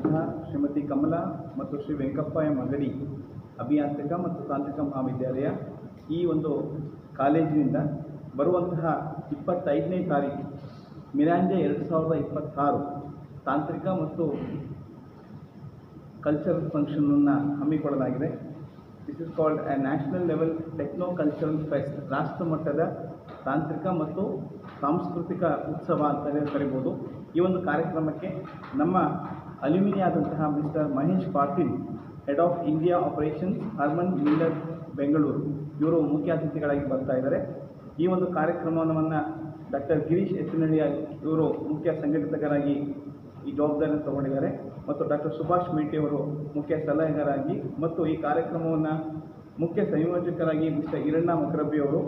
ಆಗಿರುವಂತಹ ಶ್ರೀಮತಿ ಕಮಲಾ ಮತ್ತು ಶ್ರೀ ವೆಂಕಪ್ಪ ಎಂ ಅಗಡಿ ಅಭಿಯಾಂತ್ರಿಕ ಮತ್ತು ತಾಂತ್ರಿಕ ಮಹಾವಿದ್ಯಾಲಯ ಈ ಒಂದು ಕಾಲೇಜಿನಿಂದ ಬರುವಂತಹ 25ನೇ ತಾರೀಕು ಮಿರಾಂಜೆ 2026 ತಾಂತ್ರಿಕ ಮತ್ತು ಕಲ್ಚರಲ್ ಫಂಕ್ಷನನ್ನು ಹಮ್ಮಿಕೊಳ್ಳಲಾಗಿದೆ. This is called A national level techno cultural fest, ರಾಷ್ಟ್ರ ಮಟ್ಟದ ತಾಂತ್ರಿಕ ಮತ್ತು ಸಾಂಸ್ಕೃತಿಕ ಉತ್ಸವ ಅಂತಲೇ ಕರಿಬೋದು. ಈ ಒಂದು ಕಾರ್ಯಕ್ರಮಕ್ಕೆ ನಮ್ಮ ಅಲ್ಯುಮಿನಿ ಆದಂತಹ mister Mahesh Patil, head of India operations Herman Miller Bengaluru, ಇವರು ಮುಖ್ಯ ಅತಿಥಿಗಳಾಗಿ ಬರ್ತಾ ಇದ್ದಾರೆ. ಈ ಒಂದು ಕಾರ್ಯಕ್ರಮವನ್ನು ಡಾಕ್ಟರ್ ಗಿರೀಶ್ ಎತ್ತಿನಳ್ಳಿ ಇವರು ಮುಖ್ಯ ಸಂಘಟಕರಾಗಿ ಈ ಜವಾಬ್ದಾರಿಯನ್ನು ತಗೊಂಡಿದ್ದಾರೆ ಮತ್ತು ಡಾಕ್ಟರ್ ಸುಭಾಷ್ ಮೇಟಿ ಅವರು ಮುಖ್ಯ ಸಲಹೆಗಾರಾಗಿ ಮತ್ತು ಈ ಕಾರ್ಯಕ್ರಮವನ್ನು ಮುಖ್ಯ ಸಂಯೋಜಕರಾಗಿ ಮಿಸ್ಟರ್ ಈರಣ್ಣ ಮಕರಬ್ಬಿ ಅವರು,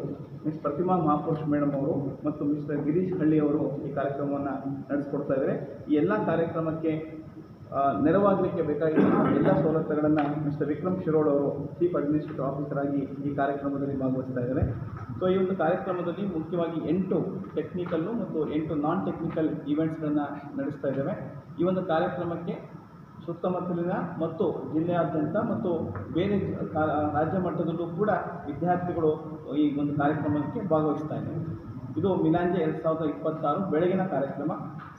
ಮಿಸ್ ಪ್ರತಿಮಾ ಮಹಾಪುರುಷ್ ಮೇಡಮ್ ಅವರು ಮತ್ತು ಮಿಸ್ಟರ್ ಗಿರೀಶ್ ಹಳ್ಳಿ ಅವರು ಈ ಕಾರ್ಯಕ್ರಮವನ್ನು ನಡೆಸಿಕೊಡ್ತಾ ಇದ್ದಾರೆ. ಈ ಎಲ್ಲ ಕಾರ್ಯಕ್ರಮಕ್ಕೆ ನೆರವಾಗಲಿಕ್ಕೆ ಬೇಕಾಗಿರುವ ಎಲ್ಲ ಸವಲತ್ತುಗಳನ್ನು ಮಿಸ್ಟರ್ ವಿಕ್ರಮ್ ಶಿರೋಡ್ ಅವರು ಚೀಫ್ ಅಡ್ಮಿನಿಸ್ಟ್ರೇಟಿವ್ ಆಫೀಸರ್ ಆಗಿ ಈ ಕಾರ್ಯಕ್ರಮದಲ್ಲಿ ಭಾಗವಹಿಸ್ತಾ ಇದ್ದಾರೆ. ಸೊ ಈ ಒಂದು ಕಾರ್ಯಕ್ರಮದಲ್ಲಿ ಮುಖ್ಯವಾಗಿ 8 ಟೆಕ್ನಿಕಲ್ಲು ಮತ್ತು 8 ನಾನ್ ಟೆಕ್ನಿಕಲ್ ಈವೆಂಟ್ಸ್ಗಳನ್ನು ನಡೆಸ್ತಾ ಇದ್ದೇವೆ. ಈ ಒಂದು ಕಾರ್ಯಕ್ರಮಕ್ಕೆ ಸುತ್ತಮುತ್ತಲಿನ ಮತ್ತು ಜಿಲ್ಲೆಯಾದ್ಯಂತ ಮತ್ತು ಬೇರೆ ರಾಜ್ಯ ಮಟ್ಟದಲ್ಲೂ ಕೂಡ ವಿದ್ಯಾರ್ಥಿಗಳು ಈ ಒಂದು ಕಾರ್ಯಕ್ರಮಕ್ಕೆ ಭಾಗವಹಿಸ್ತಾ ಇದ್ದಾರೆ. ಇದು ಮಿಲಾಂಜೆ 2026 ಬೆಳಗಿನ ಕಾರ್ಯಕ್ರಮ.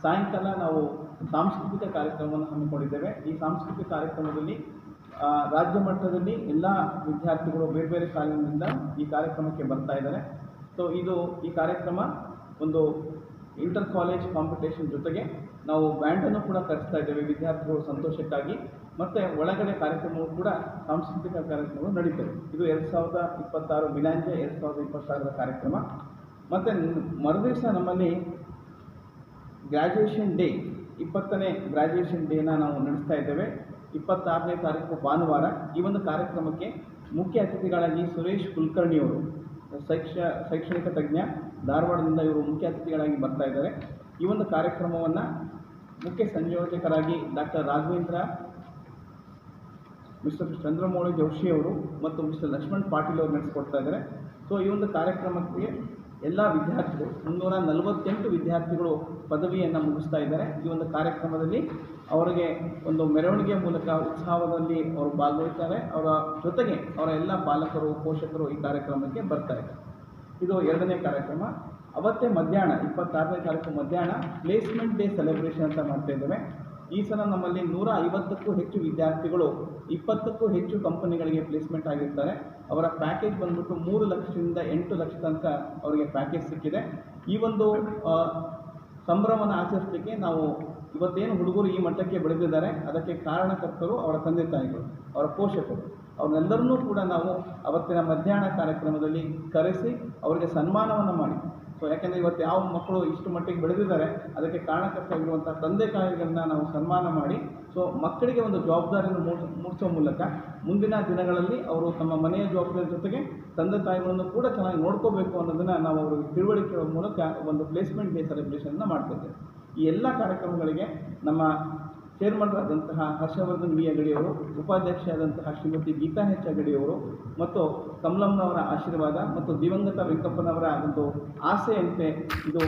ಸಾಯಂಕಾಲ ನಾವು ಸಾಂಸ್ಕೃತಿಕ ಕಾರ್ಯಕ್ರಮವನ್ನು ಹಮ್ಮಿಕೊಂಡಿದ್ದೇವೆ. ಈ ಸಾಂಸ್ಕೃತಿಕ ಕಾರ್ಯಕ್ರಮದಲ್ಲಿ ರಾಜ್ಯ ಮಟ್ಟದಲ್ಲಿ ಎಲ್ಲ ವಿದ್ಯಾರ್ಥಿಗಳು ಬೇರೆ ಬೇರೆ ಕಾಲೇಜಿನಿಂದ ಈ ಕಾರ್ಯಕ್ರಮಕ್ಕೆ ಬರ್ತಾ ಇದ್ದಾರೆ. ಸೊ ಈ ಕಾರ್ಯಕ್ರಮ ಒಂದು ಇಂಟರ್ ಕಾಲೇಜ್ ಕಾಂಪಿಟೇಷನ್ ಜೊತೆಗೆ ನಾವು ಬ್ಯಾಂಡನ್ನು ಕೂಡ ಕರೆಸ್ತಾ ಇದ್ದೇವೆ ವಿದ್ಯಾರ್ಥಿಗಳು ಸಂತೋಷಕ್ಕಾಗಿ. ಮತ್ತು ಒಳಗಡೆ ಕಾರ್ಯಕ್ರಮವು ಕೂಡ ಸಾಂಸ್ಕೃತಿಕ ಕಾರ್ಯಕ್ರಮಗಳು ನಡೀತವೆ. ಇದು 2026 ಮಿಲಾಂಜೆ 2026 ಕಾರ್ಯಕ್ರಮ. ಮತ್ತು ಮರುದಿವಸ ನಮ್ಮಲ್ಲಿ ಗ್ರ್ಯಾಜುಯೇಷನ್ ಡೇ, 20ನೇ ಗ್ರ್ಯಾಜುಯೇಷನ್ ಡೇನ ನಾವು ನಡೆಸ್ತಾ ಇದ್ದೇವೆ. 26ನೇ ತಾರೀಕು ಭಾನುವಾರ. ಈ ಒಂದು ಕಾರ್ಯಕ್ರಮಕ್ಕೆ ಮುಖ್ಯ ಅತಿಥಿಗಳಾಗಿ ಸುರೇಶ್ ಕುಲಕರ್ಣಿಯವರು, ಶೈಕ್ಷಣಿಕ ತಜ್ಞ, ಧಾರವಾಡದಿಂದ ಇವರು ಮುಖ್ಯ ಅತಿಥಿಗಳಾಗಿ ಬರ್ತಾ ಇದ್ದಾರೆ. ಈ ಒಂದು ಕಾರ್ಯಕ್ರಮವನ್ನು ಮುಖ್ಯ ಸಂಯೋಜಕರಾಗಿ ಡಾಕ್ಟರ್ ರಾಘವೇಂದ್ರ, ಮಿಸ್ಟರ್ ಚಂದ್ರಮೌಳಿ ಜೋಶಿ ಅವರು ಮತ್ತು ಮಿಸ್ಟರ್ ಲಕ್ಷ್ಮಣ್ ಪಾಟೀಲ್ ಅವರು ನಡೆಸಿಕೊಡ್ತಾ ಇದ್ದಾರೆ. ಸೊ ಈ ಒಂದು ಕಾರ್ಯಕ್ರಮಕ್ಕೆ ಎಲ್ಲ ವಿದ್ಯಾರ್ಥಿಗಳು 348 ವಿದ್ಯಾರ್ಥಿಗಳು ಪದವಿಯನ್ನು ಮುಗಿಸ್ತಾ ಇದ್ದಾರೆ. ಈ ಒಂದು ಕಾರ್ಯಕ್ರಮದಲ್ಲಿ ಅವರಿಗೆ ಒಂದು ಮೆರವಣಿಗೆ ಮೂಲಕ ಉತ್ಸವದಲ್ಲಿ ಅವರು ಭಾಗವಹಿಸ್ತಾರೆ. ಅವರ ಜೊತೆಗೆ ಅವರ ಎಲ್ಲ ಪಾಲಕರು, ಪೋಷಕರು ಈ ಕಾರ್ಯಕ್ರಮಕ್ಕೆ ಬರ್ತಾ ಇದ್ದಾರೆ. ಇದು 2ನೇ ಕಾರ್ಯಕ್ರಮ. ಅವತ್ತೇ ಮಧ್ಯಾಹ್ನ 26ನೇ ತಾರೀಕು ಮಧ್ಯಾಹ್ನ ಪ್ಲೇಸ್ಮೆಂಟ್ ಡೇ ಸೆಲೆಬ್ರೇಷನ್ ಅಂತ ಮಾಡ್ತಾ ಇದ್ದೇವೆ. ಈ ಸಲ ನಮ್ಮಲ್ಲಿ 150ಕ್ಕೂ ಹೆಚ್ಚು ವಿದ್ಯಾರ್ಥಿಗಳು 20ಕ್ಕೂ ಹೆಚ್ಚು ಕಂಪನಿಗಳಿಗೆ ಪ್ಲೇಸ್ಮೆಂಟ್ ಆಗಿರ್ತಾರೆ. ಅವರ ಪ್ಯಾಕೇಜ್ ಬಂದ್ಬಿಟ್ಟು 3 ಲಕ್ಷದಿಂದ 8 ಲಕ್ಷ ತನಕ ಅವರಿಗೆ ಪ್ಯಾಕೇಜ್ ಸಿಕ್ಕಿದೆ. ಈ ಒಂದು ಸಂಭ್ರಮವನ್ನು ಆಚರಿಸಲಿಕ್ಕೆ ನಾವು ಇವತ್ತೇನು ಹುಡುಗರು ಈ ಮಟ್ಟಕ್ಕೆ ಬೆಳೆದಿದ್ದಾರೆ ಅದಕ್ಕೆ ಕಾರಣಕರ್ತರು ಅವರ ತಂದೆ ತಾಯಿಗಳು, ಅವರ ಪೋಷಕರು, ಅವ್ರನ್ನೆಲ್ಲರನ್ನೂ ಕೂಡ ನಾವು ಅವತ್ತಿನ ಮಧ್ಯಾಹ್ನ ಕಾರ್ಯಕ್ರಮದಲ್ಲಿ ಕರೆಸಿ ಅವರಿಗೆ ಸನ್ಮಾನವನ್ನು ಮಾಡಿ. ಸೊ ಯಾಕೆಂದರೆ ಇವತ್ತು ಯಾವ ಮಕ್ಕಳು ಇಷ್ಟು ಮಟ್ಟಿಗೆ ಬೆಳೆದಿದ್ದಾರೆ ಅದಕ್ಕೆ ಕಾರಣಕರ್ತರಾಗಿರುವಂಥ ತಂದೆ ತಾಯಿಗಳನ್ನ ನಾವು ಸನ್ಮಾನ ಮಾಡಿ, ಸೊ ಮಕ್ಕಳಿಗೆ ಒಂದು ಜವಾಬ್ದಾರಿಯನ್ನು ಮೂಡಿಸೋ ಮೂಲಕ ಮುಂದಿನ ದಿನಗಳಲ್ಲಿ ಅವರು ತಮ್ಮ ಮನೆಯ ಜವಾಬ್ದಾರಿ ಜೊತೆಗೆ ತಂದೆ ತಾಯಿಗಳನ್ನು ಕೂಡ ಚೆನ್ನಾಗಿ ನೋಡ್ಕೋಬೇಕು ಅನ್ನೋದನ್ನು ನಾವು ಅವರಿಗೆ ತಿಳುವಳಿಕೆ ಮೂಲಕ ಒಂದು ಪ್ಲೇಸ್ಮೆಂಟ್ ಡೇ ಸೆಲೆಬ್ರೇಷನ್ನ ಮಾಡ್ತಿದ್ದೇವೆ. ಈ ಎಲ್ಲ ಕಾರ್ಯಕ್ರಮಗಳಿಗೆ ನಮ್ಮ ಚೇರ್ಮನ್ರಾದಂತಹ ಹರ್ಷವರ್ಧನ್ ವಿ ಅಗಡಿಯವರು, ಉಪಾಧ್ಯಕ್ಷರಾದಂತಹ ಶ್ರೀಮತಿ ಗೀತಾ ಹೆಚ್ ಅಗಡಿಯವರು ಮತ್ತು ಕಮಲಮ್ಮನವರ ಆಶೀರ್ವಾದ ಮತ್ತು ದಿವಂಗತ ವೆಂಕಪ್ಪನವರ ಒಂದು ಆಸೆಯಂತೆ ಇದು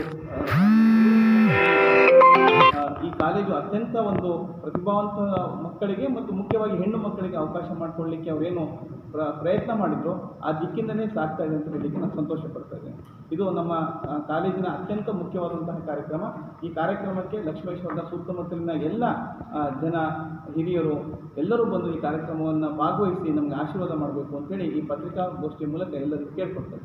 ಈ ಕಾಲೇಜು ಅತ್ಯಂತ ಒಂದು ಪ್ರತಿಭಾವಂತ ಮಕ್ಕಳಿಗೆ ಮತ್ತು ಮುಖ್ಯವಾಗಿ ಹೆಣ್ಣು ಮಕ್ಕಳಿಗೆ ಅವಕಾಶ ಮಾಡಿಕೊಳ್ಳಲಿಕ್ಕೆ ಅವರೇನು ಪ್ರಯತ್ನ ಮಾಡಿದ್ರು ಆ ದಿಕ್ಕಿಂದಲೇ ಸಾಗ್ತಾ ಇದೆ ಅಂತ ಹೇಳಲಿಕ್ಕೆ ನಾನು ಸಂತೋಷ ಪಡ್ತಾ ಇದ್ದೇನೆ. ಇದು ನಮ್ಮ ಕಾಲೇಜಿನ ಅತ್ಯಂತ ಮುಖ್ಯವಾದಂತಹ ಕಾರ್ಯಕ್ರಮ. ಈ ಕಾರ್ಯಕ್ರಮಕ್ಕೆ ಲಕ್ಷ್ಮೇಶ್ವರದ ಸುತ್ತಮುತ್ತಲಿನ ಎಲ್ಲ ಜನ, ಹಿರಿಯರು ಎಲ್ಲರೂ ಬಂದು ಈ ಕಾರ್ಯಕ್ರಮವನ್ನು ಭಾಗವಹಿಸಿ ನಮಗೆ ಆಶೀರ್ವಾದ ಮಾಡಬೇಕು ಅಂತೇಳಿ ಈ ಪತ್ರಿಕಾಗೋಷ್ಠಿಯ ಮೂಲಕ ಎಲ್ಲರಿಗೂ ಕೇಳ್ಕೊಡ್ತಾರೆ.